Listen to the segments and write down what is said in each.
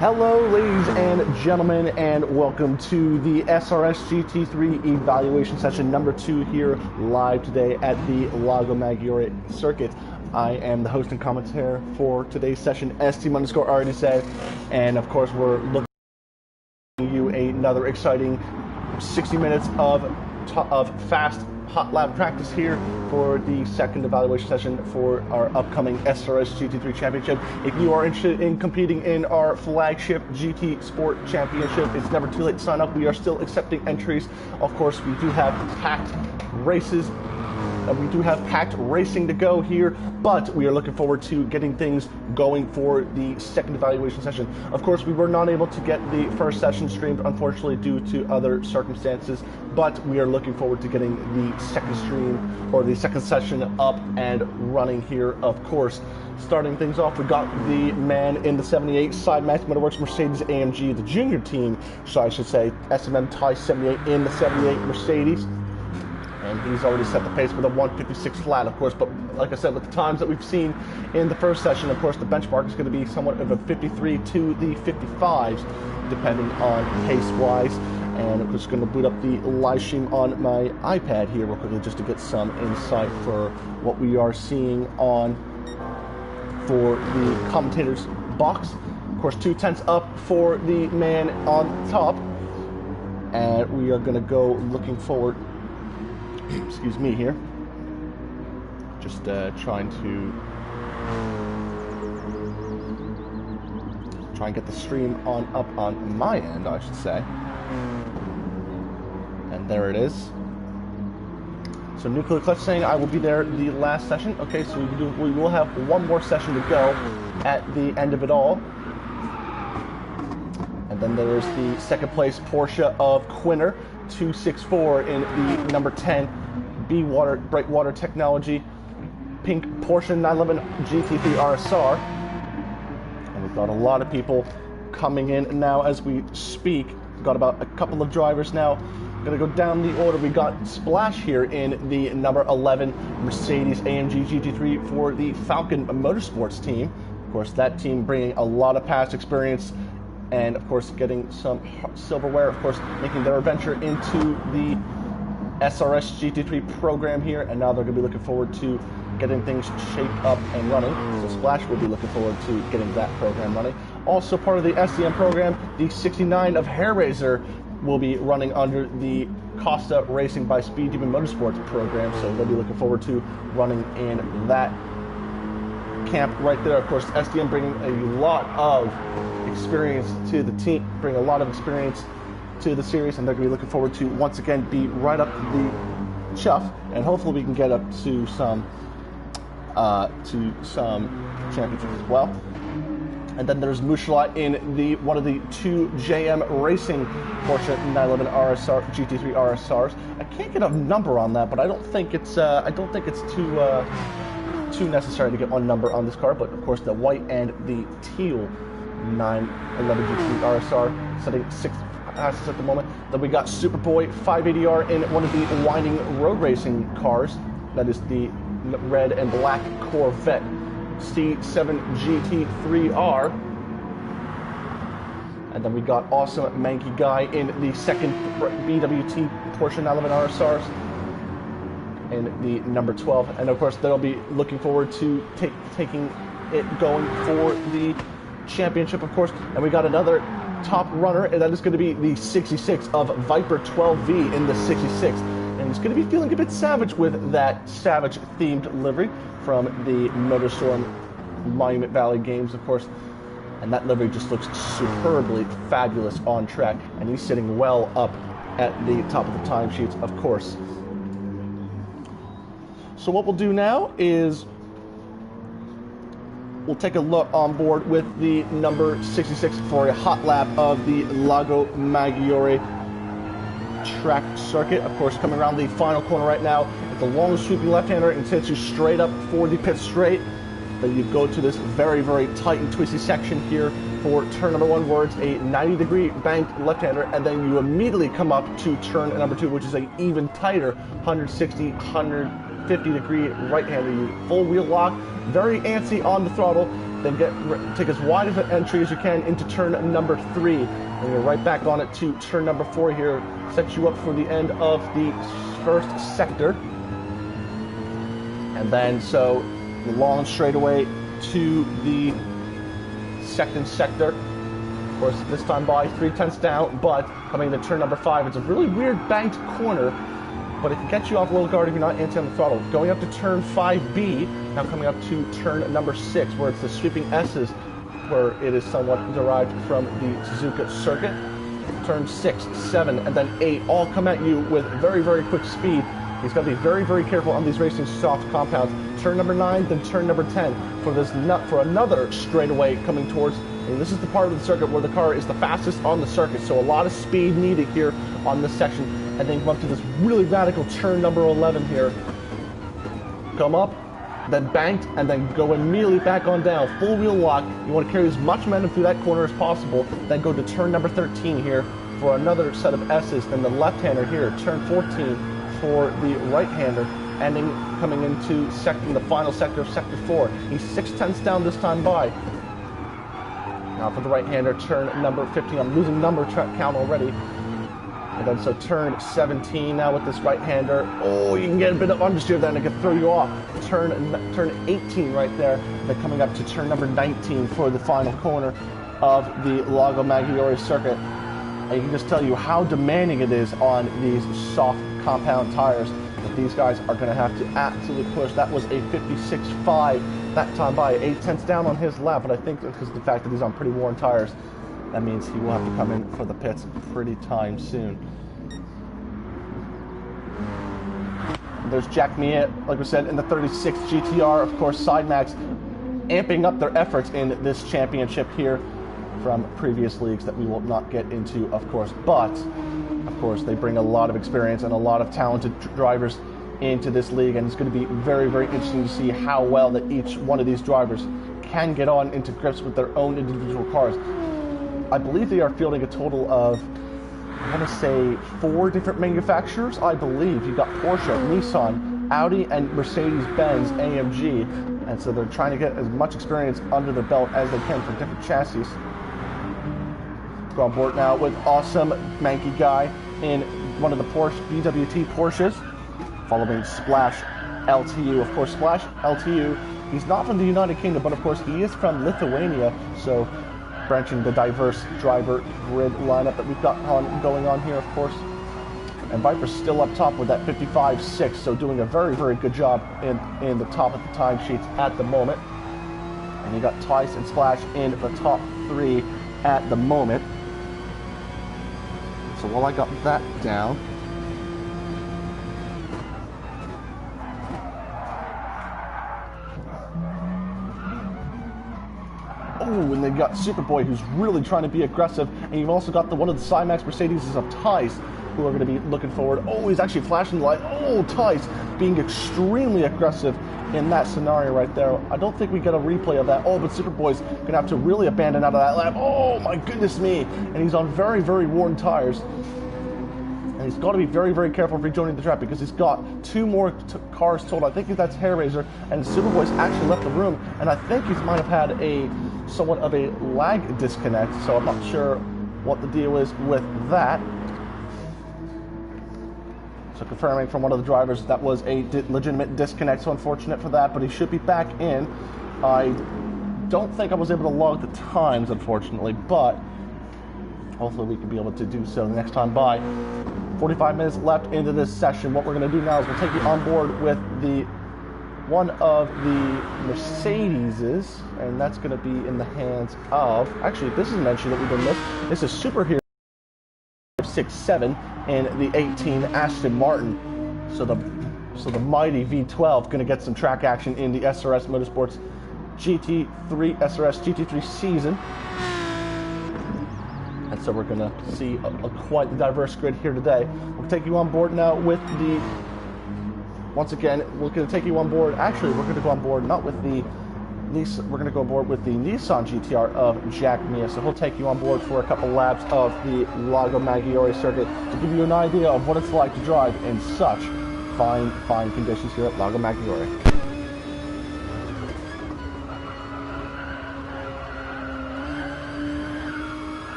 Hello, ladies and gentlemen, and welcome to the SRS GT3 evaluation session number 2 here live today at the Lago Maggiore circuit. I am the host and commentator for today's session, ST_RDSA, and of course we're looking at you another exciting 60 minutes of fast hot lap practice here for the second evaluation session for our upcoming SRS GT3 Championship. If you are interested in competing in our flagship GT Sport Championship, it's never too late to sign up. We are still accepting entries. Of course, we do have packed races. We do have packed racing to go here, but we are looking forward to getting things going for the second evaluation session. Of course, we were not able to get the first session streamed, unfortunately, due to other circumstances, but we are looking forward to getting the second stream, or the second session, up and running here, of course. Starting things off, we got the man in the 78 SRS Motorsports Mercedes-AMG, the junior team, so I should say, SMM Tie 78 in the 78 Mercedes. And he's already set the pace with a 156 flat, of course, but like I said, with the times that we've seen in the first session, of course, the benchmark is going to be somewhat of a 53 to the 55s, depending on pace-wise. And I'm just going to boot up the live stream on my iPad here real quickly just to get some insight for what we are seeing on for the commentator's box. Of course, 2/10 up for the man on top. And we are going to go looking forward. Excuse me here. Just trying and get the stream up on my end, I should say. And there it is. So Nuclear Clutch saying I will be there the last session. Okay, so we will have one more session to go at the end of it all. And then there is the second place Porsche of Quinner, 264 in the number 10 Brightwater Technology pink Porsche 911 GT3 RSR. And we've got a lot of people coming in now as we speak. We've got about a couple of drivers now. Gonna go down the order. We got Splash here in the number 11 Mercedes-AMG GT3 for the Falcon Motorsports team. Of course, that team bringing a lot of past experience and of course getting some silverware, of course making their adventure into the SRS GT3 program here, and now they're going to be looking forward to getting things shaped up and running. So Splash will be looking forward to getting that program running. Also part of the SDM program, the 69 of Hairraiser will be running under the Costa Racing by Speed Demon Motorsports program, so they'll be looking forward to running in that camp right there. Of course, SDM bringing a lot of experience to the team, bring a lot of experience to the series, and they're going to be looking forward to once again be right up the chuff, and hopefully we can get up to some championships as well. And then there's Mushala in the one of the two JM Racing Porsche 911 RSR GT3 RSRs. I can't get a number on that, but I don't think it's too necessary to get one number on this car. But of course, the white and the teal 911 GT3 RSR setting 6th passes at the moment. Then we got Superboy 580R in one of the winding road racing cars. That is the red and black Corvette C7 GT3R. And then we got awesome Manky Guy in the second BWT Porsche 911 RSRs in the number 12. And of course, they'll be looking forward to taking it going for the championship, of course. And we got another top runner, and that is going to be the 66 of Viper 12V in the 66. And he's going to be feeling a bit savage with that savage themed livery from the Motorstorm Monument Valley games, of course. And that livery just looks superbly fabulous on track, and he's sitting well up at the top of the timesheets, of course. So what we'll do now is we'll take a look on board with the number 66 for a hot lap of the Lago Maggiore track circuit. Of course, coming around the final corner right now, it's a long sweeping left-hander and takes you straight up for the pit straight. Then you go to this very, very tight and twisty section here for turn number 1, where it's a 90-degree banked left-hander, and then you immediately come up to turn number 2, which is a even tighter 160, 150-degree right-hander. You full wheel lock, very antsy on the throttle, then take as wide of an entry as you can into turn number 3. And you're right back on it to turn number 4 here. Sets you up for the end of the first sector. And then so the long straightaway to the second sector. Of course, this time by 3/10 down, but coming to turn number 5, it's a really weird banked corner, but it can get you off low guard if you're not anti on the throttle. Going up to turn 5B, now coming up to turn number 6, where it's the sweeping S's, where it is somewhat derived from the Suzuka circuit. Turn 6, 7, and then 8 all come at you with very, very quick speed. He's got to be very, very careful on these racing soft compounds. Turn number 9, then turn number 10 for this for another straightaway coming towards. And this is the part of the circuit where the car is the fastest on the circuit, so a lot of speed needed here on this section. And then come up to this really radical turn number 11 here. Come up, then banked, and then go immediately back on down. Full wheel lock. You want to carry as much momentum through that corner as possible. Then go to turn number 13 here for another set of S's. Then the left-hander here, turn 14 for the right-hander. Coming into the final sector of sector 4. He's 6/10 down this time by. Now for the right-hander, turn number 15. I'm losing number count already. And then so turn 17 now with this right-hander. Oh, you can get a bit of understeer then, it can throw you off. Turn 18 right there. Then coming up to turn number 19 for the final corner of the Lago Maggiore circuit. I can just tell you how demanding it is on these soft compound tires. But these guys are going to have to absolutely push. That was a 56.5 that time by, 8/10 down on his lap, but I think because of the fact that he's on pretty worn tires, that means he will have to come in for the pits pretty time soon. There's Jack Mia, like we said, in the 36 GTR, of course, Sidemax amping up their efforts in this championship here from previous leagues that we will not get into, of course, but of course they bring a lot of experience and a lot of talented drivers into this league, and it's going to be very, very interesting to see how well that each one of these drivers can get on into grips with their own individual cars. I believe they are fielding a total of, I want to say, 4 different manufacturers. I believe you got Porsche, Nissan, Audi, and Mercedes-Benz AMG, and so they're trying to get as much experience under the belt as they can for different chassis. Go on board now with awesome manky guy in one of the Porsche BWT Porsches, following Splash LTU. Of course, Splash LTU, he's not from the United Kingdom, but of course he is from Lithuania, so branching the diverse driver grid lineup that we've got going on here, of course. And Viper's still up top with that 55.6, so doing a very, very good job in the top of the timesheets at the moment. And you got Tice and Splash in the top 3 at the moment. So while I got that down, oh, and they've got Superboy, who's really trying to be aggressive, and you've also got one of the Cymax Mercedes of Tice, who are going to be looking forward. Oh, he's actually flashing the light. Oh, Tice being extremely aggressive in that scenario right there. I don't think we get a replay of that. Oh, but Superboy's going to have to really abandon out of that lap. Oh, my goodness me. And he's on very, very worn tires. And he's got to be very, very careful rejoining the track because he's got 2 more cars total. I think that's Hair Razor, and Superboy's actually left the room. And I think he might have had somewhat of a lag disconnect, so I'm not sure what the deal is with that. So confirming from one of the drivers that was a legitimate disconnect, so unfortunate for that, but he should be back in. I don't think I was able to log the times, unfortunately, but hopefully we can be able to do so the next time by. 45 minutes left into this session. What we're going to do now is we'll take you on board with one of the Mercedeses, and that's going to be in the hands of, actually, this is an entry that we've been missed. This is Superhero 6.7 in the 18 Aston Martin. So the mighty V12 going to get some track action in the SRS Motorsports GT3 SRS GT3 season. And so we're going to see a quite diverse grid here today. We'll take you on board now with once again, we're going to take you on board. Actually, we're going to go on board not with the we're going to go on board with the Nissan GTR of Jack Mia. So he'll take you on board for a couple laps of the Lago Maggiore circuit to give you an idea of what it's like to drive in such fine conditions here at Lago Maggiore.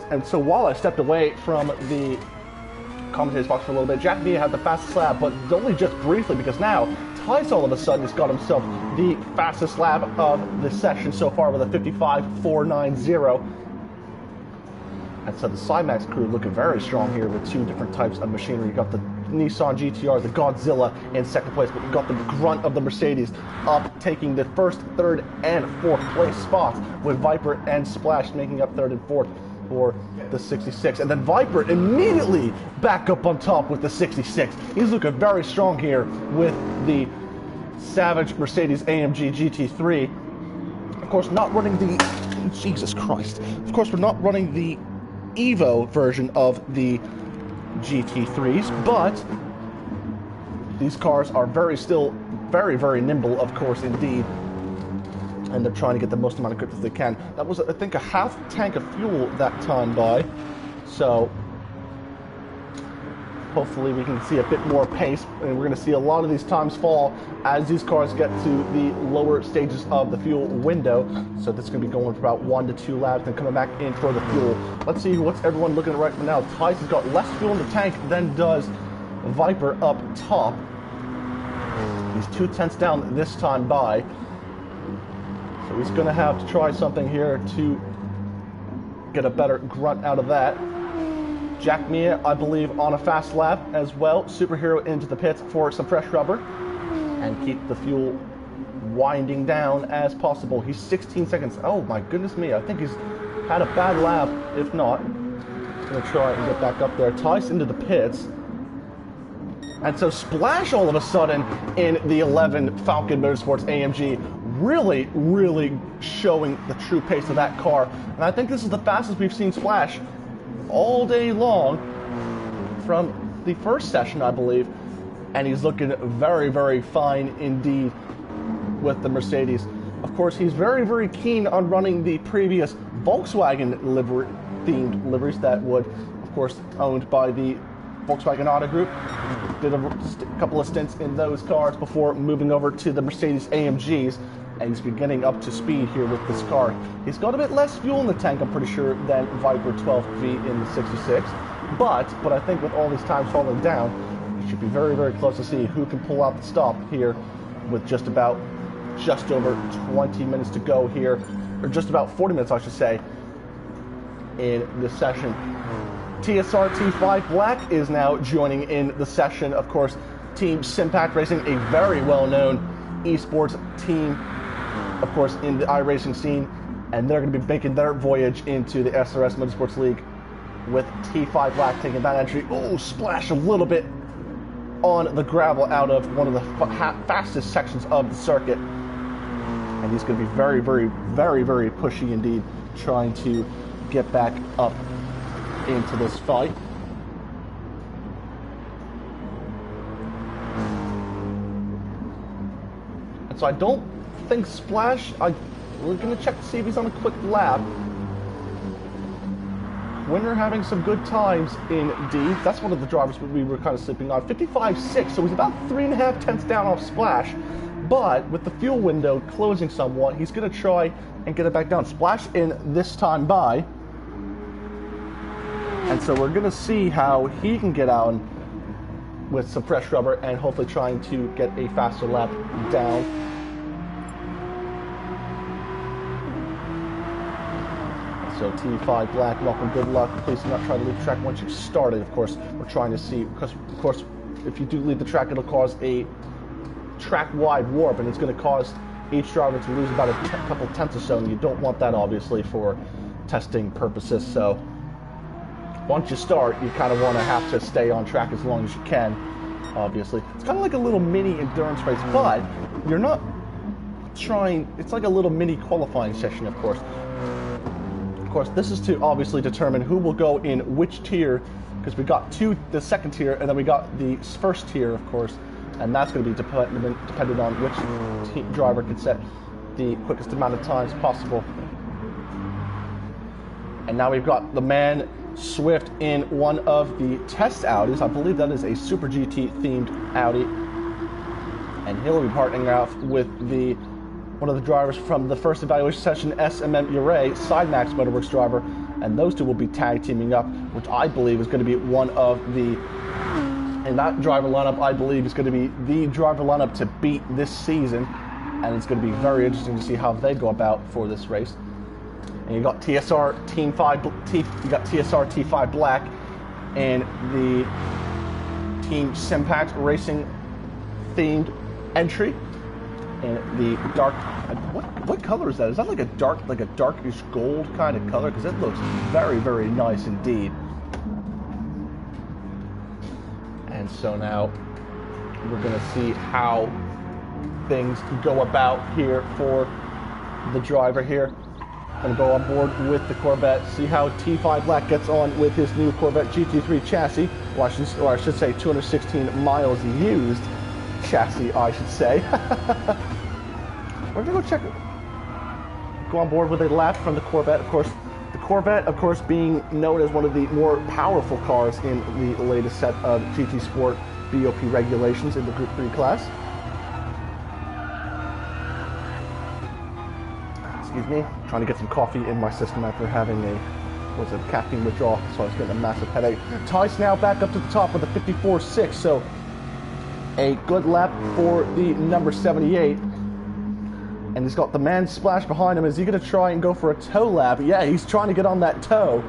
And so while I stepped away from the commentator's box for a little bit, Jack Mia had the fastest lap, but only just briefly, because now Tice all of a sudden has got himself the fastest lap of the session so far with a 55.490. And so the Cymax crew looking very strong here with two different types of machinery. You got the Nissan GTR, the Godzilla in second place, but you got the grunt of the Mercedes up, taking the first, third, and fourth place spots, with Viper and Splash making up third and fourth for the 66. And then Viper immediately back up on top with the 66. He's looking very strong here with the Savage Mercedes AMG GT3. Of course, not running the... Jesus Christ. Of course, we're not running the Evo version of the GT3s, but these cars are still very, very nimble, of course, indeed. And they're trying to get the most amount of grip that they can. That was, I think, a half tank of fuel that time by. So hopefully we can see a bit more pace, and we're going to see a lot of these times fall as these cars get to the lower stages of the fuel window. So this is going to be going for about 1 to 2 laps, then coming back in for the fuel. Let's see what's everyone looking at right now. Tice has got less fuel in the tank than does Viper up top. He's 2/10 down this time by. So he's going to have to try something here to get a better grunt out of that. Jack Mia, I believe, on a fast lap as well. Superhero into the pits for some fresh rubber and keep the fuel winding down as possible. He's 16 seconds. Oh my goodness me, I think he's had a bad lap. If not, going to try and get back up there. Tice into the pits. And so Splash all of a sudden in the 11 Falcon Motorsports AMG, really, really showing the true pace of that car. And I think this is the fastest we've seen Splash all day long from the first session, I believe. And he's looking very, very fine indeed with the Mercedes. Of course, he's very, very keen on running the previous Volkswagen themed liveries that would, of course, owned by the Volkswagen Auto Group. Did a couple of stints in those cars before moving over to the Mercedes AMGs, and he's been getting up to speed here with this car. He's got a bit less fuel in the tank, I'm pretty sure, than Viper 12V in the 66, but I think with all these times falling down, it should be very, very close to see who can pull out the stop here with just over 20 minutes to go here, or just about 40 minutes, I should say, in this session. TSR T5 Black is now joining in the session. Of course, Team Simpact Racing, a very well-known esports team, of course, in the iRacing scene, and they're going to be making their voyage into the SRS Motorsports League with T5 Black taking that entry. Oh, Splash a little bit on the gravel out of one of the fastest sections of the circuit. And he's going to be very, very, very, very pushy indeed, trying to get back up into this fight. And so I don't think Splash, we're going to check to see if he's on a quick lap. Winner having some good times indeed. That's one of the drivers we were kind of sleeping on. 55.6, so he's about 3.5 tenths down off Splash. But with the fuel window closing somewhat, he's going to try and get it back down. Splash in this time by. And so we're going to see how he can get out with some fresh rubber and hopefully trying to get a faster lap down. So T5 Black, welcome, good luck. Please do not try to leave the track once you've started. Of course, we're trying to see, because of course, if you do leave the track, it'll cause a track-wide warp, and it's going to cause each driver to lose about a couple tenths or so, and you don't want that, obviously, for testing purposes. So once you start, you kind of want to have to stay on track as long as you can, obviously. It's kind of like a little mini endurance race, but you're not trying, it's like a little mini qualifying session, of course. Of course, this is to obviously determine who will go in which tier, because we got the second tier, and then we got the first tier, of course, and that's going to be dependent on which driver can set the quickest amount of times possible. And now we've got the man Swift in one of the test Audis. I believe that is a Super GT themed Audi, and he'll be partnering out with one of the drivers from the first evaluation session, SMM Uray, Sidemax Motorworks driver, and those two will be tag teaming up, which I believe is going to be one of the, and that driver lineup I believe is going to be the driver lineup to beat this season, and it's going to be very interesting to see how they go about for this race. And you got TSR T5 Black and the Team Simpact Racing themed entry, and the dark, what color is that? Is that like a darkish gold kind of color? Because it looks very, very nice indeed. And so now we're going to see how things go about here for the driver here. Going to go on board with the Corvette, see how T5 Black gets on with his new Corvette GT3 chassis, or I should say 216 miles used chassis, I should say. We're going to go on board with a lap from the Corvette. Of course, the Corvette, of course, being known as one of the more powerful cars in the latest set of GT Sport BOP regulations in the Group 3 class. Excuse me, trying to get some coffee in my system after having a caffeine withdrawal, so I was getting a massive headache. Tice now back up to the top with a 54.6, so a good lap for the number 78. And he's got the man splash behind him. Is he going to try and go for a toe lap? Yeah, he's trying to get on that toe.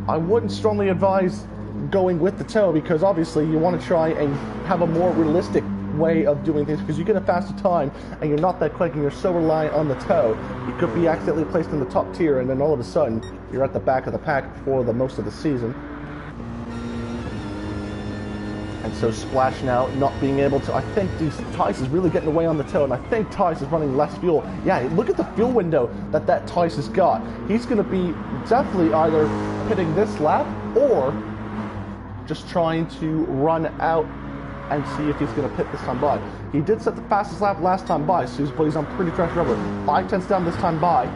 I wouldn't strongly advise going with the toe, because obviously you want to try and have a more realistic way of doing things, because you get a faster time and you're not that quick and you're so reliant on the toe. You could be accidentally placed in the top tier, and then all of a sudden you're at the back of the pack for the most of the season. And so Splash now not being able to, I think Tice is really getting away on the toe, and I think Tice is running less fuel. Yeah, look at the fuel window that Tice has got. He's going to be definitely either pitting this lap or just trying to run out and see if he's going to pit this time by. He did set the fastest lap last time by, so he's on pretty fresh rubber. 5/10 down this time by.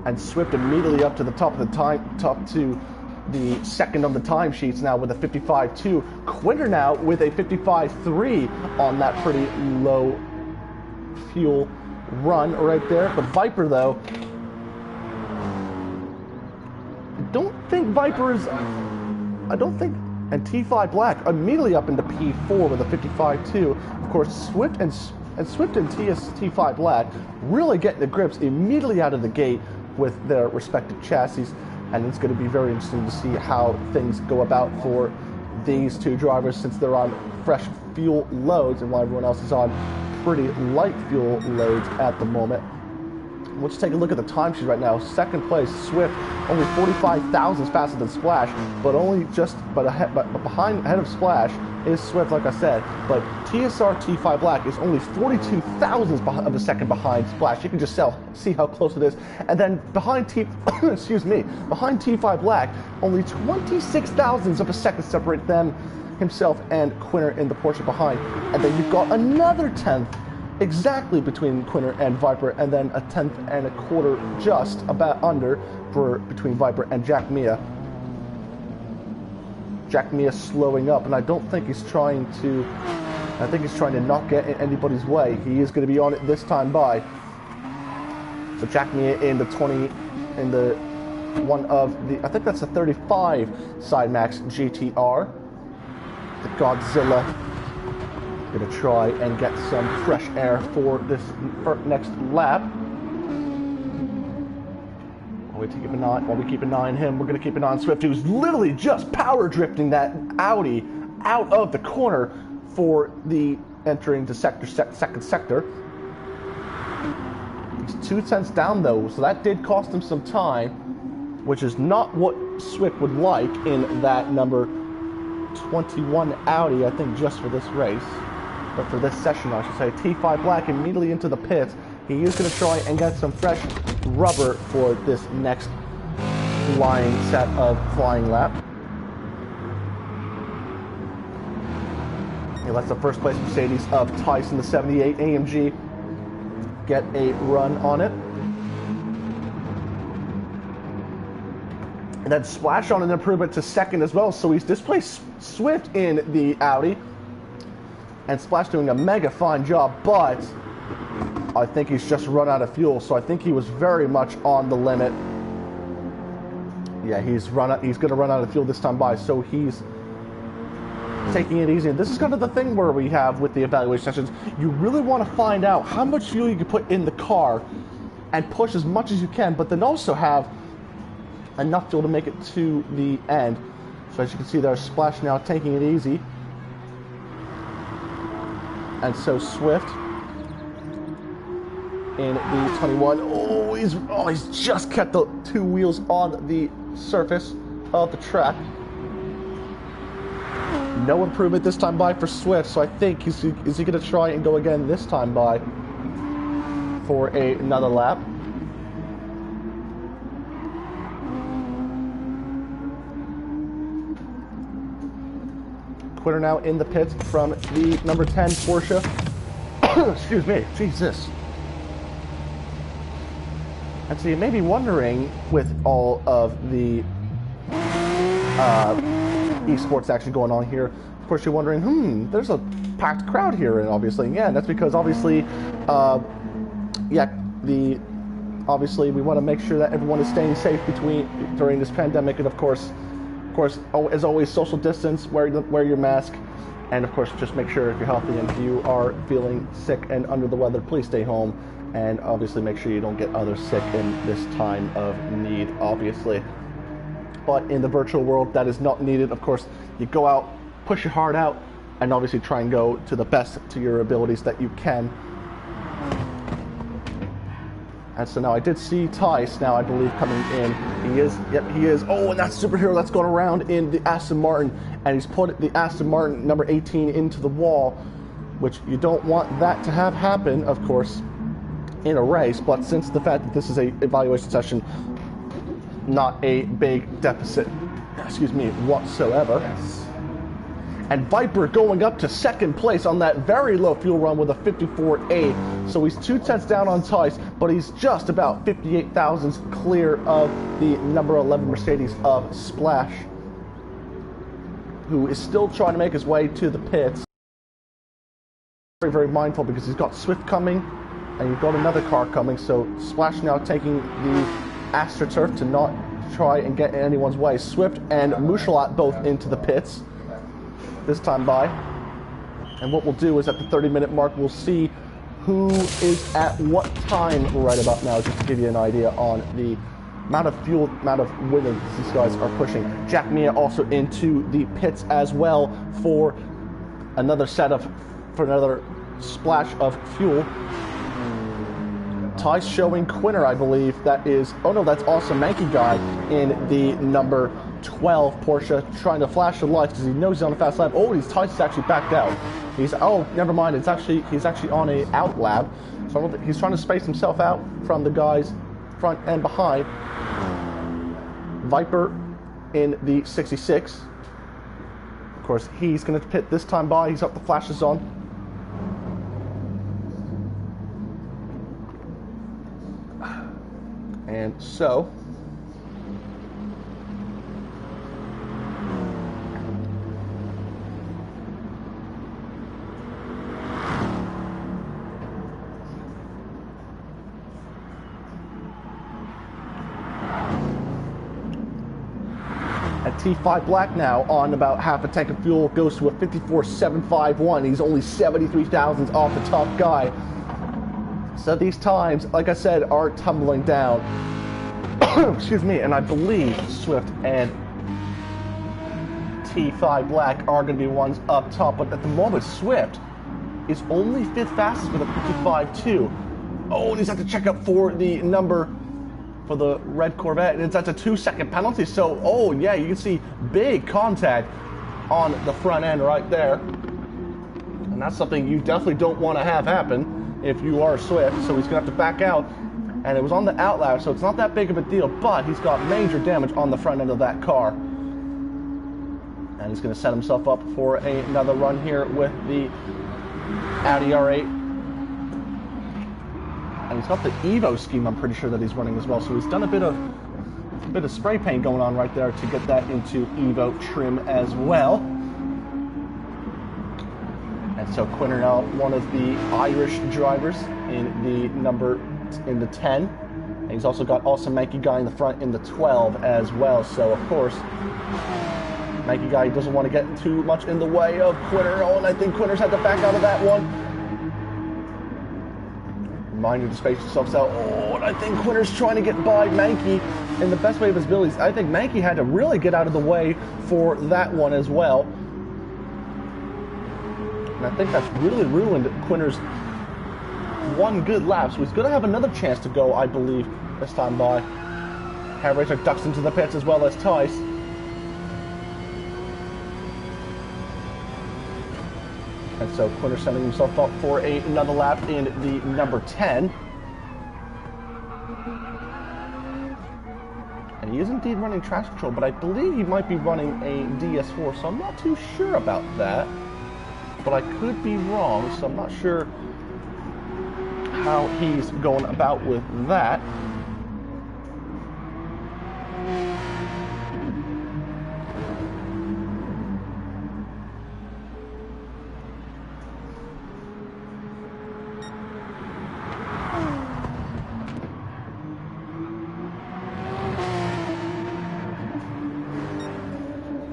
And Swift immediately up to the top of the the second on the timesheets now with a 55.2. Quinter now with a 55.3 on that pretty low fuel run right there. But Viper, though, I don't think, and T5 Black immediately up into P4 with a 55.2. Of course, Swift and T5 Black really getting the grips immediately out of the gate with their respective chassis. And it's going to be very interesting to see how things go about for these two drivers, since they're on fresh fuel loads and while everyone else is on pretty light fuel loads at the moment. Let's take a look at the timesheet right now. Second place, Swift, only 45 thousandths faster than Splash, but ahead of Splash is Swift, like I said. But TSR T5 Black is only 42 thousandths of a second behind Splash. You can just see how close it is. And then behind behind T5 Black, only 26 thousandths of a second separate them, himself and Quinter in the Porsche behind. And then you've got another 10th exactly between Quinter and Viper, and then a 10th and a quarter just about under between Viper and Jack Mia. Jack Mia slowing up, and I don't think he's trying to, I think he's trying to not get in anybody's way. He is going to be on it this time by. So Jack Mia in the 20, in the one of the, I think that's the 35 Sidemax GTR. The Godzilla. Going to try and get some fresh air for this next lap. While we keep an eye on him, we're going to keep an eye on Swift, who's literally just power drifting that Audi out of the corner for the entering to second sector. He's 2/10 down though, so that did cost him some time, which is not what Swift would like in that number 21 Audi, I think, just for this race. But for this session, I should say. T5 Black immediately into the pits. He is going to try and get some fresh rubber for this next set of flying lap. He lets the first place Mercedes of Tyson, the 78 AMG, get a run on it. And then Splash on an improvement to second as well, so he's displaced Swift in the Audi. And Splash doing a mega fine job, but I think he's just run out of fuel, so I think he was very much on the limit. Yeah, he's going to run out of fuel this time by, so he's taking it easy. And this is kind of the thing where we have with the evaluation sessions. You really want to find out how much fuel you can put in the car and push as much as you can, but then also have enough fuel to make it to the end. So as you can see there, Splash now taking it easy. And so Swift in the 21. Oh, he's just kept the two wheels on the surface of the track. No improvement this time by for Swift, so I think is he going to try and go again this time by for another lap? Quitter now in the pits from the number 10 Porsche. Excuse me, Jesus. And so you may be wondering, with all of the esports action going on here, of course you're wondering, there's a packed crowd here, and obviously, yeah, that's because obviously, obviously we want to make sure that everyone is staying safe during this pandemic, and of course, as always, social distance, wear your mask, and of course, just make sure if you're healthy and if you are feeling sick and under the weather, please stay home, and obviously make sure you don't get others sick in this time of need, obviously. But in the virtual world, that is not needed. Of course, you go out, push your heart out, and obviously try and go to the best to your abilities that you can. And so now I did see Tice now, I believe, coming in. He is. Oh, and that's Superhero that's going around in the Aston Martin. And he's put the Aston Martin number 18 into the wall, which you don't want that to have happen, of course, in a race. But since the fact that this is a evaluation session, not a big deficit, whatsoever. Yes. And Viper going up to second place on that very low fuel run with a 54.8. So he's 2/10 down on Tice, but he's just about 58 thousandths clear of the number 11 Mercedes of Splash, who is still trying to make his way to the pits. Very, very mindful because he's got Swift coming, and you've got another car coming. So Splash now taking the AstroTurf to not try and get in anyone's way. Swift and Mushalat both into the pits this time by. And what we'll do is at the 30-minute mark, we'll see who is at what time right about now, just to give you an idea on the amount of fuel, amount of women these guys are pushing. Jack Mia also into the pits as well for another splash of fuel. Tice showing Quinner, I believe. That is, oh no, that's Awesome Mankey Guy in the number 12 Porsche, trying to flash the lights because he knows he's on a fast lap. Oh, Tice is actually backed out. Never mind. He's actually on a out lap. So he's trying to space himself out from the guys front and behind. Viper in the 66. Of course, he's going to pit this time by. He's got the flashes on. And so, at T5 Black now on about half a tank of fuel, goes to a 54.751. He's only 73 thousandths off the top guy. So these times, like I said, are tumbling down. Excuse me, and I believe Swift and T5 Black are going to be ones up top. But at the moment, Swift is only 5th fastest with a 55.2. Oh, and he's had to check up for the number for the red Corvette, and that's a 2-second penalty. So, oh yeah, you can see big contact on the front end right there. And that's something you definitely don't want to have happen if you are Swift, so he's going to have to back out. And it was on the outlap, so it's not that big of a deal, but he's got major damage on the front end of that car. And he's going to set himself up for another run here with the Audi R8. And he's got the Evo scheme, I'm pretty sure, that he's running as well, so he's done a bit of bit of spray paint going on right there to get that into Evo trim as well. And so Quinter now one of the Irish drivers in the 10. And he's also got Awesome Manky Guy in the front in the 12 as well. So of course, Manky Guy doesn't want to get too much in the way of Quinter. Oh, and I think Quinter's had to back out of that one. Reminder to space yourself out. Oh, and I think Quinter's trying to get by Manky in the best way of his abilities. I think Manky had to really get out of the way for that one as well. And I think that's really ruined Quinter's one good lap. So he's going to have another chance to go, I believe, this time by. Hair Racer ducks into the pits as well as Tice. And so Quinter setting himself up for another lap in the number 10. And he is indeed running traction control, but I believe he might be running a DS4, so I'm not too sure about that. But I could be wrong, so I'm not sure how he's going about with that.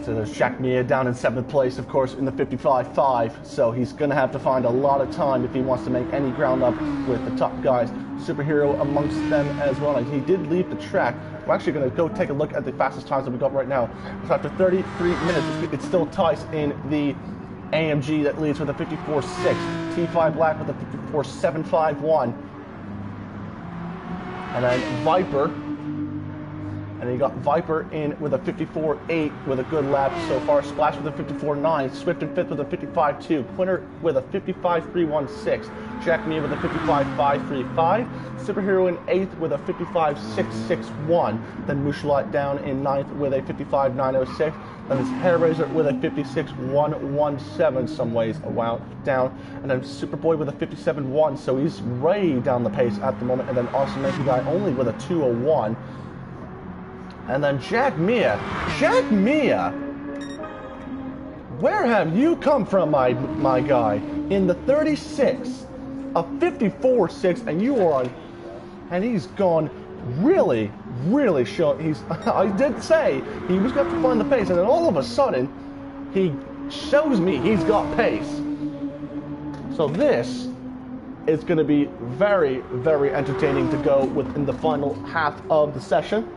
So there's Jack Mia down in 7th place, of course, in the 55.5. So he's going to have to find a lot of time if he wants to make any ground up with the top guys. Superhero amongst them as well. And he did leave the track. We're actually going to go take a look at the fastest times that we got right now. So after 33 minutes, it's still Tice in the AMG that leads with a 54.6. T5 Black with a 54.751. And then Viper. And you got Viper in with a 54.8 with a good lap so far. Splash with a 54.9. Swift in 5th with a 55.2. Quinter with a 55.316. Jack Mia with a 55.535. Superhero in 8th with a 55.661. Then Mushalat down in 9th with a 55.906. Then it's Hair Razor with a 56.117 some ways down. And then Superboy with a 57.1. So he's way down the pace at the moment. And then Awesome Manky Guy only with a 201. And then Jack Mia, where have you come from, my guy? In the 36, a 54.6, and you are on, and he's gone really, really short. I did say he was going to find the pace, and then all of a sudden, he shows me he's got pace. So this is going to be very, very entertaining to go within the final half of the session.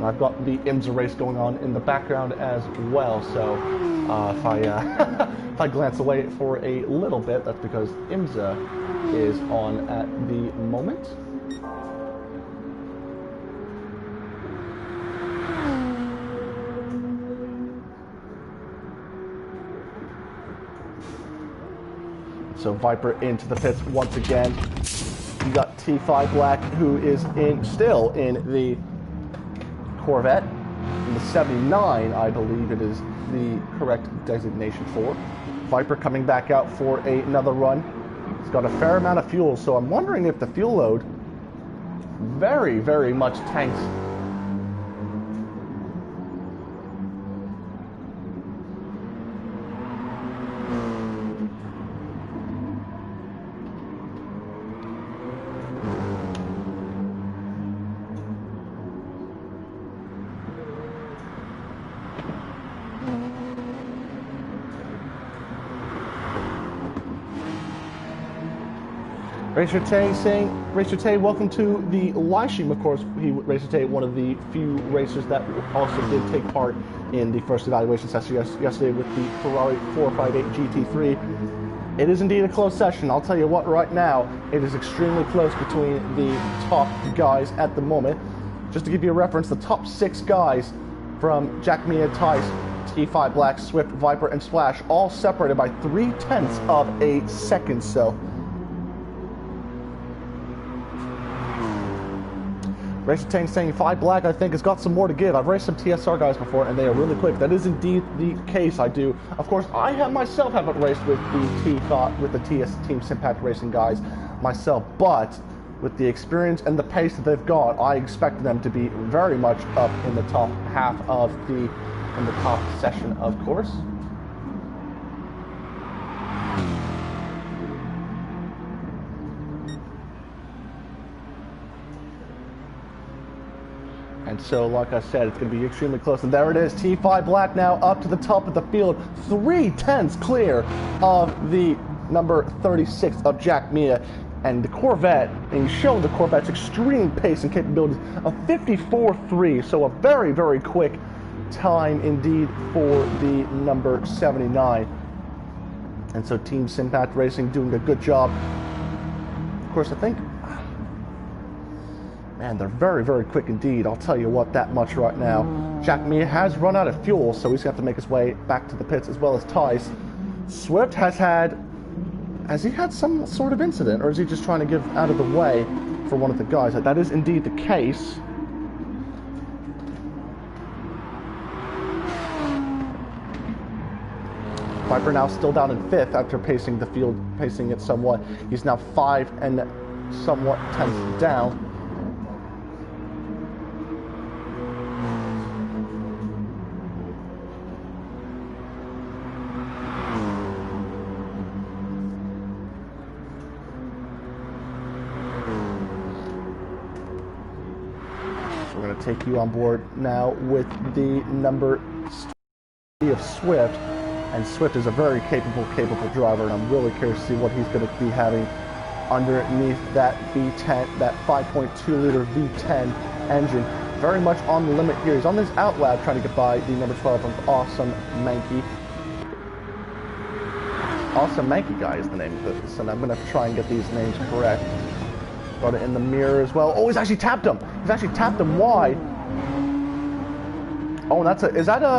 I've got the IMSA race going on in the background as well, so if I glance away for a little bit, that's because IMSA is on at the moment. So Viper into the pits once again. You got T5 Black, who is still in the Corvette, in the 79, I believe it is the correct designation for. Viper coming back out for another run. It's got a fair amount of fuel, so I'm wondering if the fuel load very, very much tanks. Racer Tay saying, Racer Tay, welcome to the live stream. Of course, Racer Tay, one of the few racers that also did take part in the first evaluation session yesterday with the Ferrari 458 GT3. It is indeed a close session. I'll tell you what, right now, it is extremely close between the top guys at the moment. Just to give you a reference, the top 6 guys from Jack Mia, Tice, T5 Black, Swift, Viper, and Splash, all separated by 0.3 of a second. So Racer Tang saying 5 Black, I think, has got some more to give. I've raced some TSR guys before, and they are really quick. That is indeed the case. I do. Of course, I myself haven't raced with the TS Team Simpact Racing guys myself, but with the experience and the pace that they've got, I expect them to be very much up in the top half of in the top session, of course. And so, like I said, it's going to be extremely close. And there it is, T5 Black now up to the top of the field, 3/10 clear of the number 36 of Jack Mia. And the Corvette, and he's shown the Corvette's extreme pace and capabilities of 54.3. So a very, very quick time indeed for the number 79. And so Team Simpact Racing doing a good job. Of course, I think, man, they're very, very quick indeed. I'll tell you what, that much right now. Jack Mia has run out of fuel, so he's going to have to make his way back to the pits, as well as Tice. Swift has he had some sort of incident, or is he just trying to get out of the way for one of the guys? That is indeed the case. Viper now still down in 5th after pacing the field, pacing it somewhat. He's now 5 and somewhat 10th down. We're going to take you on board now with the number of Swift. And Swift is a very capable driver, and I'm really curious to see what he's going to be having underneath that V10, that 5.2 liter V10 engine. Very much on the limit here. He's on this outlap trying to get by the number 12 of Awesome Mankey. Awesome Mankey guy is the name of this, and I'm going to try and get these names correct. Got it in the mirror as well. Oh, he's actually tapped him. He's actually tapped him wide. Oh,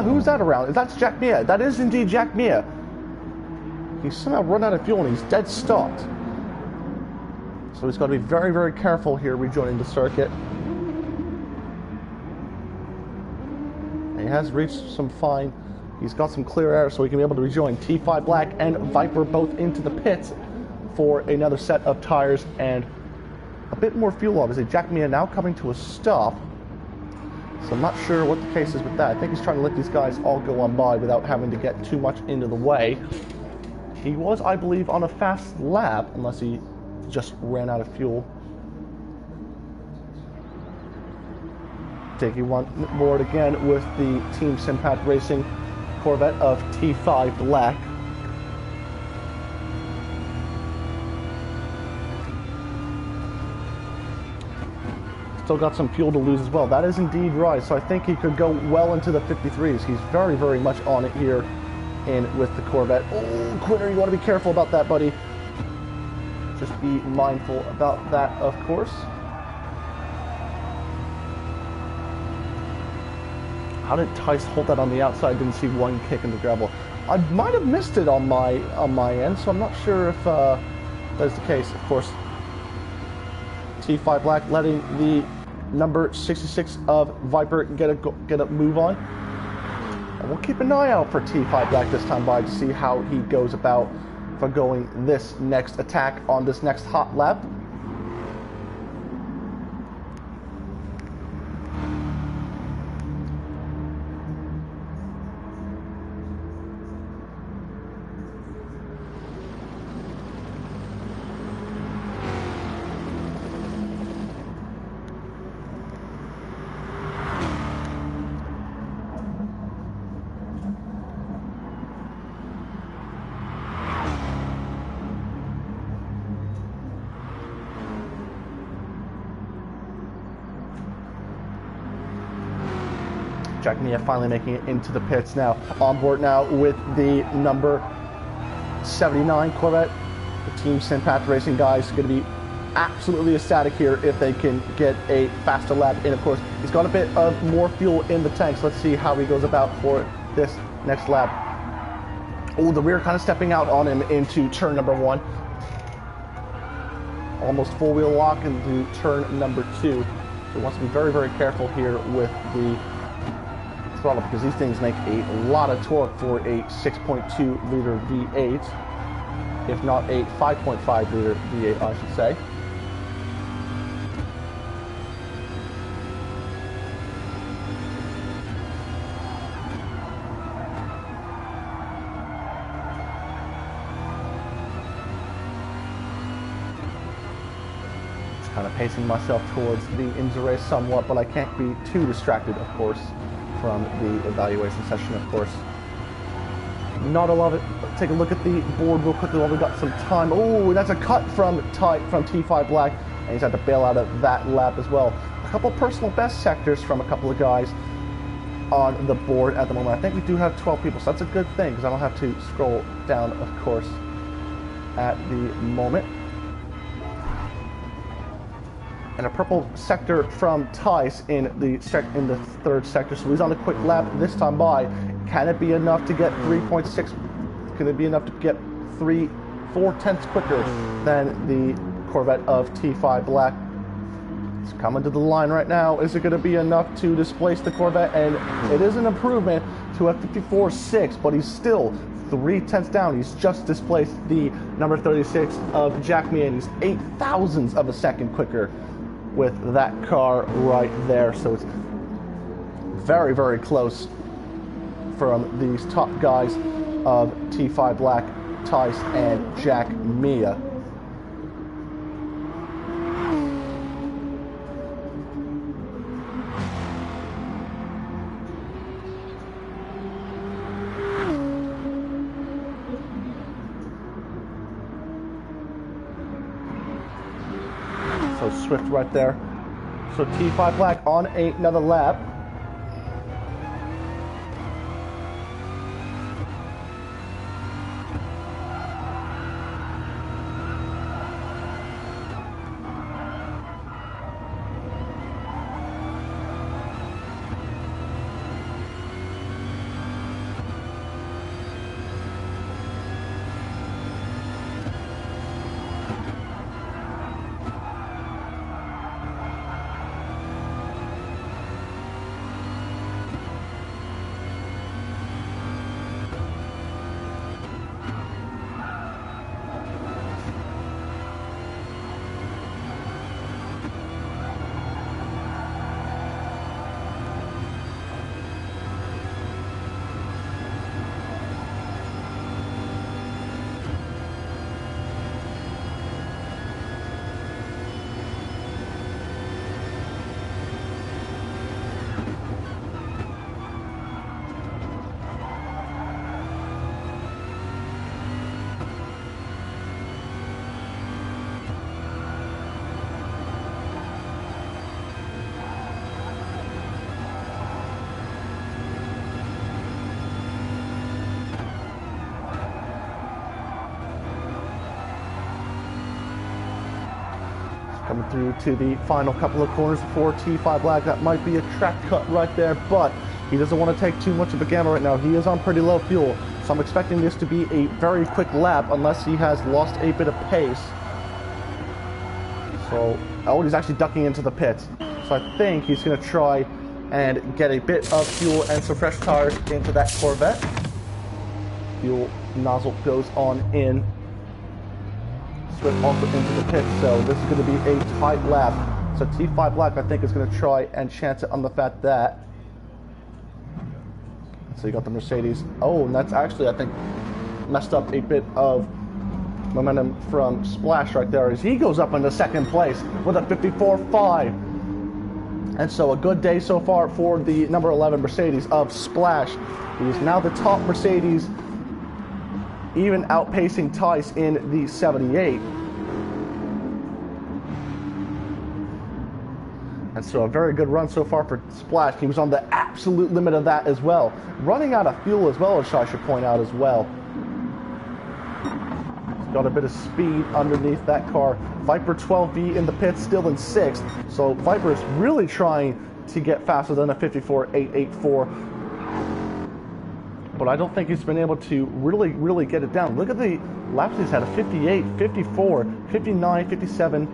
who's that around? That's Jack Mia. That is indeed Jack Mia. He's somehow run out of fuel and he's dead stopped. So he's got to be very, very careful here rejoining the circuit. And he has reached some fine. He's got some clear air so he can be able to rejoin T5 Black and Viper both into the pits for another set of tires and a bit more fuel, obviously. Jack Mia now coming to a stop. So I'm not sure what the case is with that. I think he's trying to let these guys all go on by without having to get too much into the way. He was, I believe, on a fast lap, unless he just ran out of fuel. Taking one board again with the Team Simpact Racing Corvette of T5 Black. Still got some fuel to lose as well. That is indeed right. So I think he could go well into the 53s. He's very, very much on it here with the Corvette. Oh, Quitter, you want to be careful about that, buddy. Just be mindful about that, of course. How did Tice hold that on the outside? Didn't see one kick in the gravel. I might have missed it on my end, so I'm not sure if that's the case. Of course, T5 Black letting the number 66 of Viper get a move on. And we'll keep an eye out for T5 Black this time by to see how he goes about for going this next attack on this next hot lap. Jack Mia finally making it into the pits now. On board now with the number 79 Corvette. The Team Simpact Racing guys are going to be absolutely ecstatic here if they can get a faster lap in. Of course, he's got a bit of more fuel in the tanks. Let's see how he goes about for this next lap. Oh, the rear kind of stepping out on him into turn number 1. Almost full wheel lock into turn number 2. So he wants to be very, very careful here with the throttle because these things make a lot of torque for a 6.2 liter V8, if not a 5.5 liter V8, I should say. Kind of pacing myself towards the end of the race somewhat, but I can't be too distracted, of course, from the evaluation session, of course. Not a lot of it. Take a look at the board real quickly while we've got some time. Oh, that's a cut from T5 Black, and he's had to bail out of that lap as well. A couple personal best sectors from a couple of guys on the board at the moment. I think we do have 12 people, so that's a good thing, because I don't have to scroll down, of course, at the moment. And a purple sector from Tice in the third sector, so he's on a quick lap this time by. Can it be enough to get 3.6? Can it be enough to get 4/10 quicker than the Corvette of T5 Black? It's coming to the line right now. Is it going to be enough to displace the Corvette? And it is an improvement to a 54.6, but he's still 3/10 down. He's just displaced the number 36 of Jack Meehan. He's 0.08 of a second quicker with that car right there. So it's very, very close from these top guys of T5 Black, Tice, and Jack Meehan. So Swift right there. So T5 Black on another lap. Coming through to the final couple of corners for T5 Black. That might be a track cut right there, but he doesn't want to take too much of a gamble right now. He is on pretty low fuel, so I'm expecting this to be a very quick lap unless he has lost a bit of pace. So, oh, he's actually ducking into the pits. So I think he's going to try and get a bit of fuel and some fresh tires into that Corvette. Fuel nozzle goes on in. Swift also into the pit, so this is going to be a tight lap. So T5 Black, I think, is going to try and chance it on the fact that. So you got the Mercedes. Oh, and that's actually, I think, messed up a bit of momentum from Splash right there as he goes up into second place with a 54.5. And so a good day so far for the number 11 Mercedes of Splash. He is now the top Mercedes, even outpacing Tice in the 78. And so a very good run so far for Splash. He was on the absolute limit of that as well. Running out of fuel as well, as I should point out as well. He's got a bit of speed underneath that car. Viper 12V in the pits, still in 6th. So Viper is really trying to get faster than a 54.884. But I don't think he's been able to really get it down. Look at the laps he's had: a 58, 54, 59, 57,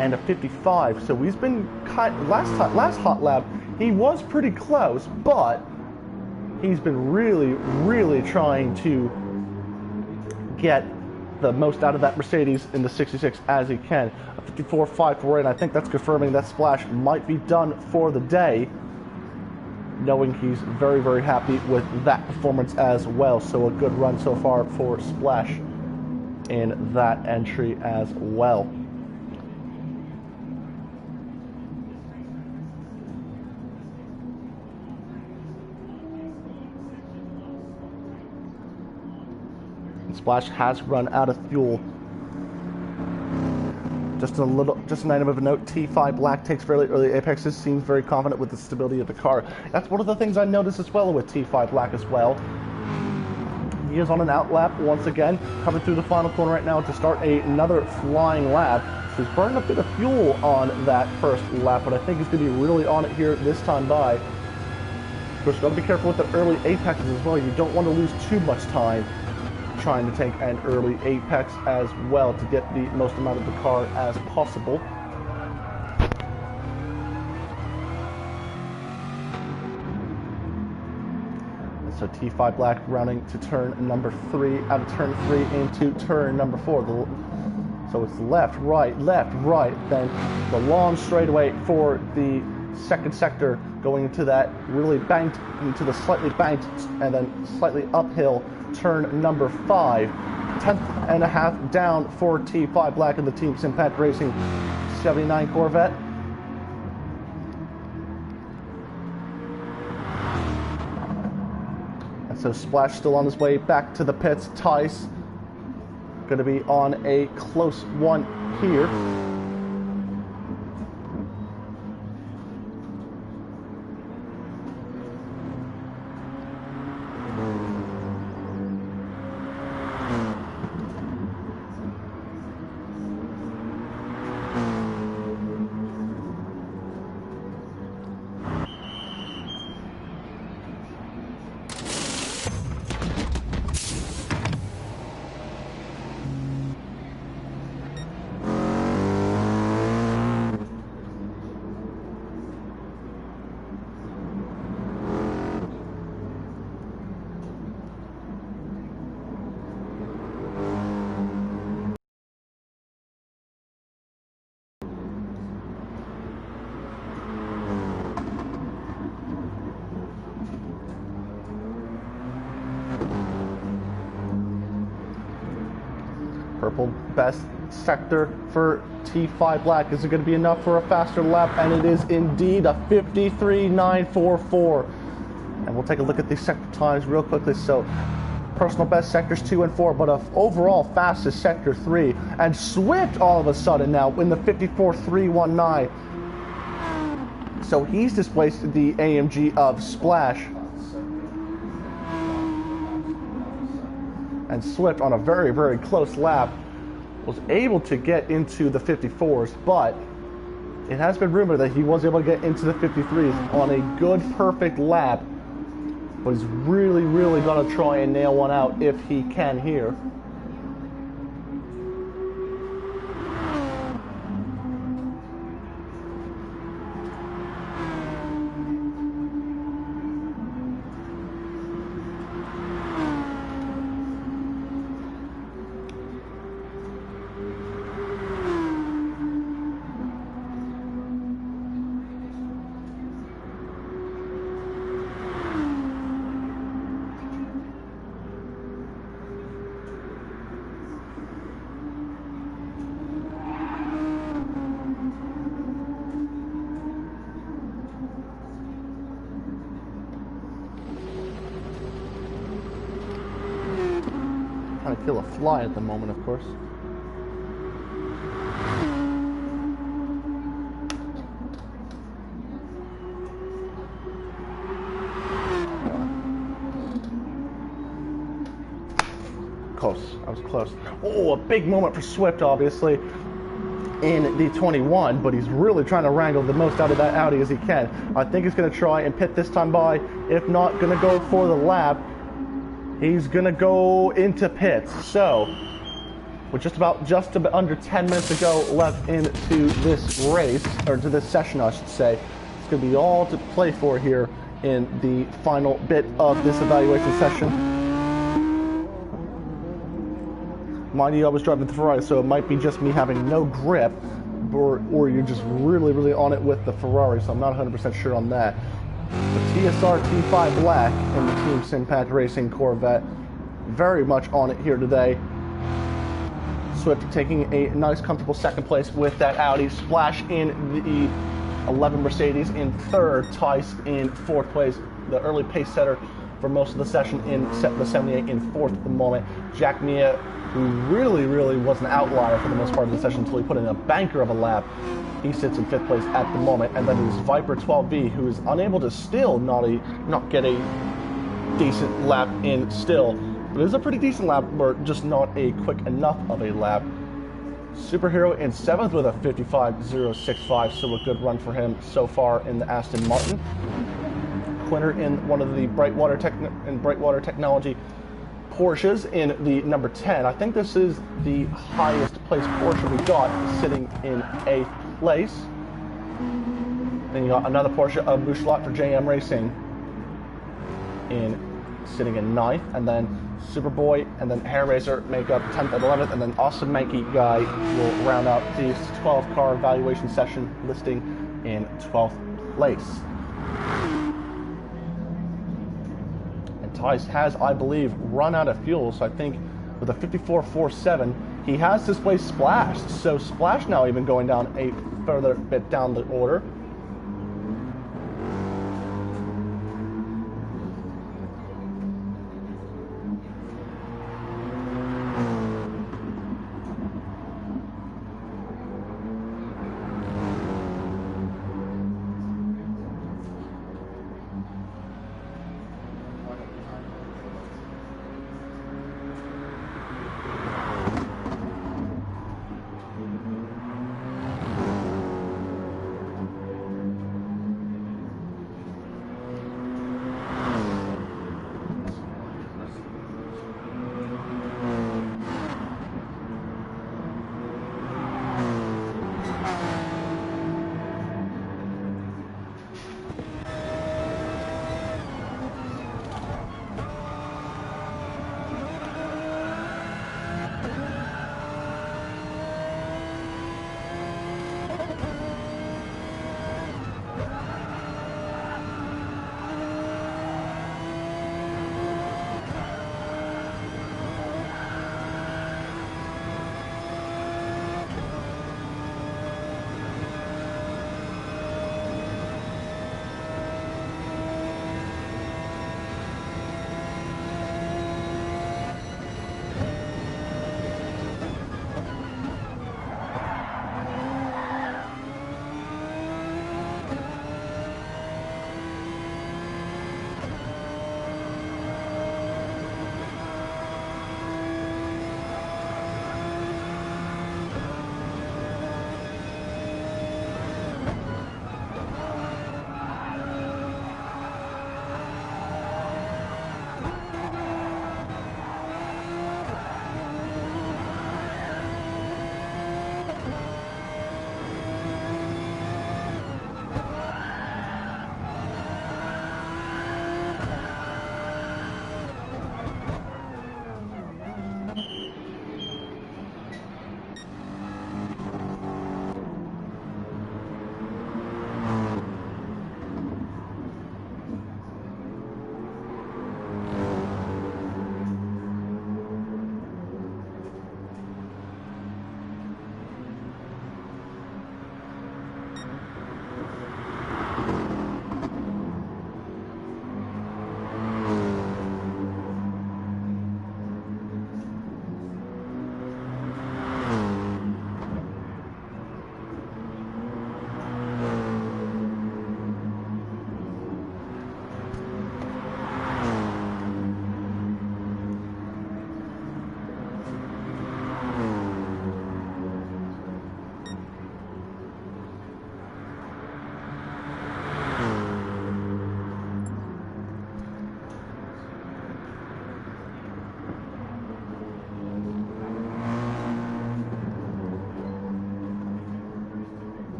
and a 55. So he's been last hot lap he was pretty close, but he's been really trying to get the most out of that Mercedes in the 66 as he can. A 54.54, and I think that's confirming that Splash might be done for the day, knowing he's very happy with that performance as well. So a good run so far for Splash in that entry as well. And Splash has run out of fuel. Just an item of a note, T5 Black takes fairly early apexes, seems very confident with the stability of the car. That's one of the things I noticed as well with T5 Black as well. He is on an out lap once again, coming through the final corner right now to start another flying lap. So he's burning a bit of fuel on that first lap, but I think he's going to be really on it here this time by. Of course, you've got to be careful with the early apexes as well. You don't want to lose too much time trying to take an early apex as well to get the most amount of the car as possible. And so T5 Black running to turn number 3, out of turn 3 into turn number 4. So it's left, right, then the long straightaway for the second sector going into that really banked, into the slightly banked and then slightly uphill turn number 5. 10th and a half down for T5 Black in the Team Simpat Racing 79 Corvette. And so Splash still on his way back to the pits. Tice going to be on a close one here. Purple best sector for T5 Black. Is it going to be enough for a faster lap? And it is indeed a 53.944. And we'll take a look at these sector times real quickly. So personal best sectors 2 and 4, but overall fastest sector 3. And Swift all of a sudden now in the 54.319. So he's displaced the AMG of Splash. And Swift on a very, very close lap was able to get into the 54s, but it has been rumored that he was able to get into the 53s on a good, perfect lap. But he's really, really going to try and nail one out if he can here. Trying to kill a fly at the moment, of course. Close. I was close. Oh, a big moment for Swift, obviously, in the 21, but he's really trying to wrangle the most out of that Audi as he can. I think he's going to try and pit this time by. If not, going to go for the lap. He's going to go into pits. So, with just under 10 minutes to go left into this race, or to this session, I should say, it's going to be all to play for here in the final bit of this evaluation session. Mind you, I was driving the Ferrari, so it might be just me having no grip, or you're just really, really on it with the Ferrari, so I'm not 100% sure on that. The TSR T5 Black in the Team Simpat Racing Corvette, very much on it here today. Swift taking a nice, comfortable second place with that Audi. Splash in the 11 Mercedes in third. Tice in fourth place, the early pace setter for most of the session in the 78 in fourth at the moment. Jack Mia, who really was an outlier for the most part of the session until he put in a banker of a lap. He sits in 5th place at the moment, and then it is Viper 12B, who is unable to still not get a decent lap in still. But it is a pretty decent lap, but just not a quick enough of a lap. Superhero in 7th with a 55.065, so a good run for him so far in the Aston Martin. Quinter in one of the Brightwater Technology Porsches in the number 10. I think this is the highest placed Porsche we got, sitting in 8th place. Then you got another Porsche of Bouchelot for JM Racing sitting in 9th, and then Superboy and then Hair Racer make up 10th and 11th, and then Awesome Mankey Guy will round out the 12-car evaluation session listing in 12th place. And Tice has, I believe, run out of fuel, so I think with a 54.47, he has displaced Splash. So Splash now even going down a further bit down the order.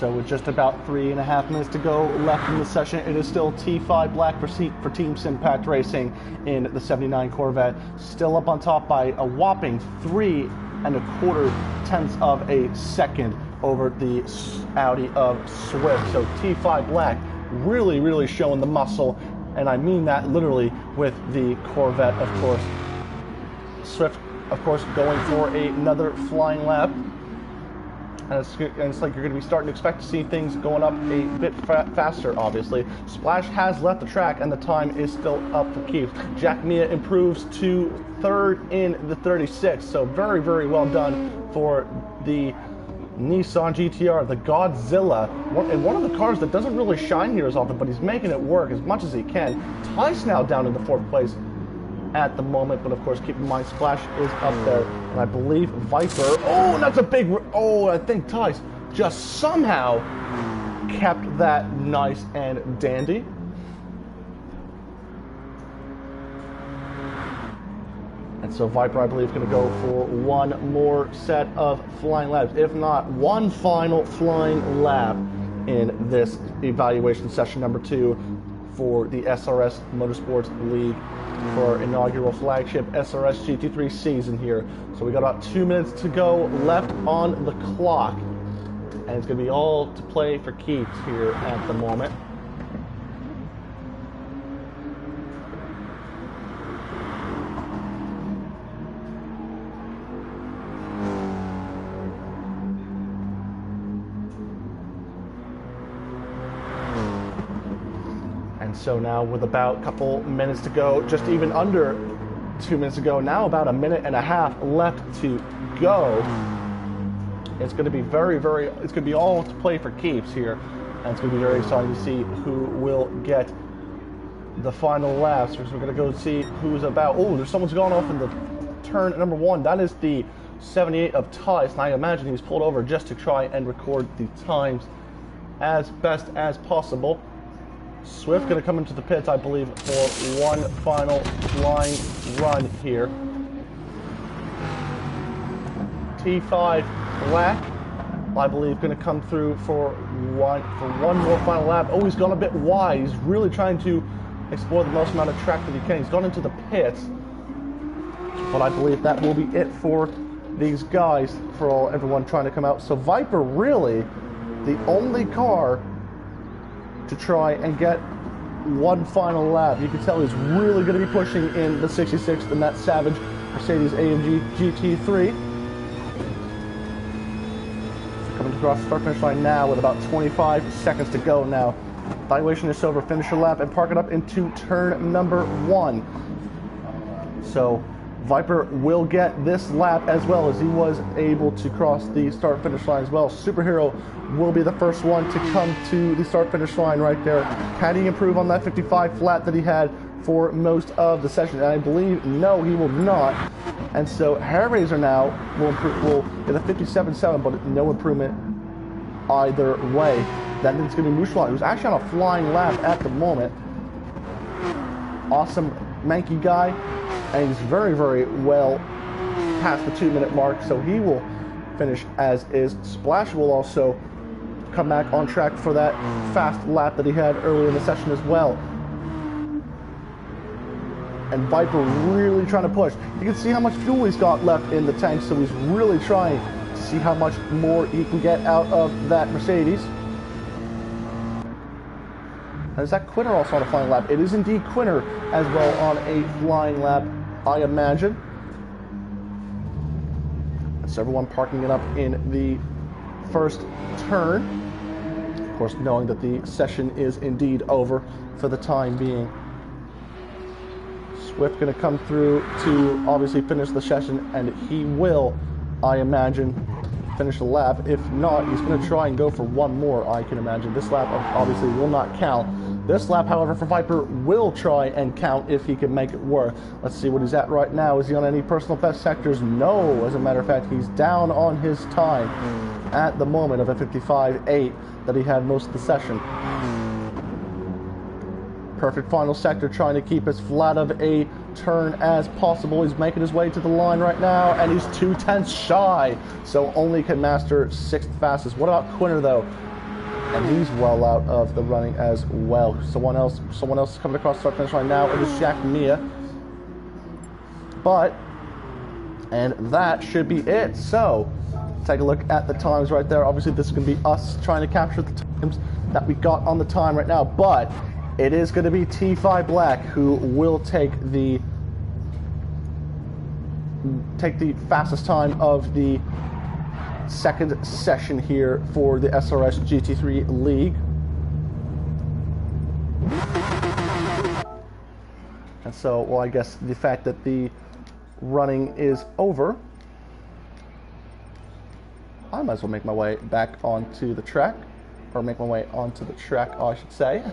So with just about 3.5 minutes to go left in the session, it is still T5 Black for Team Simpact Racing in the 79 Corvette. Still up on top by a whopping 3.25 tenths of a second over the Audi of Swift. So T5 Black really showing the muscle, and I mean that literally with the Corvette, of course. Swift, of course, going for another flying lap. And it's like you're going to be starting to expect to see things going up a bit faster, obviously. Splash has left the track, and the time is still up for keeps. Jack Mia improves to third in the 36, so very well done for the Nissan GTR, the Godzilla, and one of the cars that doesn't really shine here as often, but he's making it work as much as he can. Tice now down in the 4th place at the moment, but of course keep in mind Splash is up there, and I believe Viper, oh, that's a big, oh, I think Tice just somehow kept that nice and dandy. And so Viper, I believe, is going to go for one more set of flying laps, if not one final flying lap in this evaluation session number 2 for the SRS Motorsports League for our inaugural flagship SRS GT3 season here. So we got about 2 minutes to go left on the clock, and it's going to be all to play for keeps here at the moment. So now with about a couple minutes to go, just even under 2 minutes to go, now about a minute and a half left to go. It's going to be it's going to be all to play for keeps here. And it's going to be very exciting to see who will get the final laps. So we're going to go see who's about, oh, there's someone's gone off in the turn number 1. That is the 78 of Tice. And I imagine he's pulled over just to try and record the times as best as possible. Swift going to come into the pits, I believe, for one final flying run here. T5 Black, I believe, going to come through for one more final lap. Oh, he's gone a bit wide. He's really trying to explore the most amount of track that he can. He's gone into the pits, but I believe that will be it for these guys, for everyone trying to come out. So Viper, really the only car to try and get one final lap. You can tell he's really going to be pushing in the 66th in that Savage Mercedes-AMG GT3. So coming across the start finish line now with about 25 seconds to go now. Evaluation is over. Finish your lap and park it up into turn number 1. So Viper will get this lap as well, as he was able to cross the start finish line as well. Superhero will be the first one to come to the start finish line right there. Can he improve on that 55 flat that he had for most of the session? And I believe no, he will not. And so Hairraiser now will get a 57.7, but no improvement either way. Then it's going to be Mouchlan, who's actually on a flying lap at the moment. Awesome manky guy, and he's very well past the 2-minute mark, so he will finish as is. Splash will also come back on track for that fast lap that he had earlier in the session as well. And Viper really trying to push. You can see how much fuel he's got left in the tank, so he's really trying to see how much more he can get out of that Mercedes. And is that Quinter also on a flying lap? It is indeed Quinter as well on a flying lap, I imagine. So everyone parking it up in the first turn. Of course, knowing that the session is indeed over for the time being. Swift going to come through to obviously finish the session, and he will, I imagine, finish the lap. If not, he's going to try and go for one more, I can imagine. This lap obviously will not count. This lap, however, for Viper will try and count if he can make it work. Let's see what he's at right now. Is he on any personal best sectors? No. As a matter of fact, he's down on his time at the moment of a 55.8 that he had most of the session. Perfect final sector, trying to keep as flat of a turn as possible. He's making his way to the line right now, and he's 2 tenths shy, so only can master 6th fastest. What about Quinter, though? and he's well out of the running as well. Someone else is coming across the start finish line now. It is Jack Mia. And that should be it. So, take a look at the times right there. Obviously, this is going to be us trying to capture the times that we got on the time right now, but it is going to be T5 Black who will take the fastest time of the second session here for the SRS GT3 League. And so, well, I guess the fact that the running is over, I might as well make my way back onto the track, or make my way onto the track, I should say.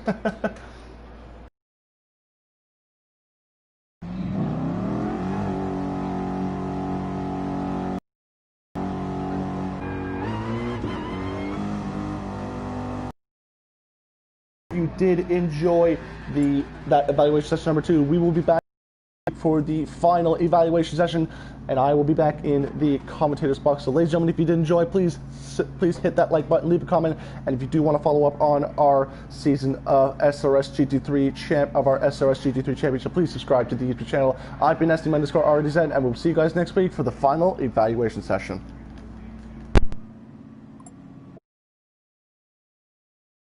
If you did enjoy that evaluation session number 2, we will be back for the final evaluation session, and I will be back in the commentator's box. So ladies and gentlemen, if you did enjoy, please hit that like button, leave a comment, and if you do want to follow up on our season of SRS GT3 Championship, please subscribe to the YouTube channel. I've been SD_RDZ, and we'll see you guys next week for the final evaluation session.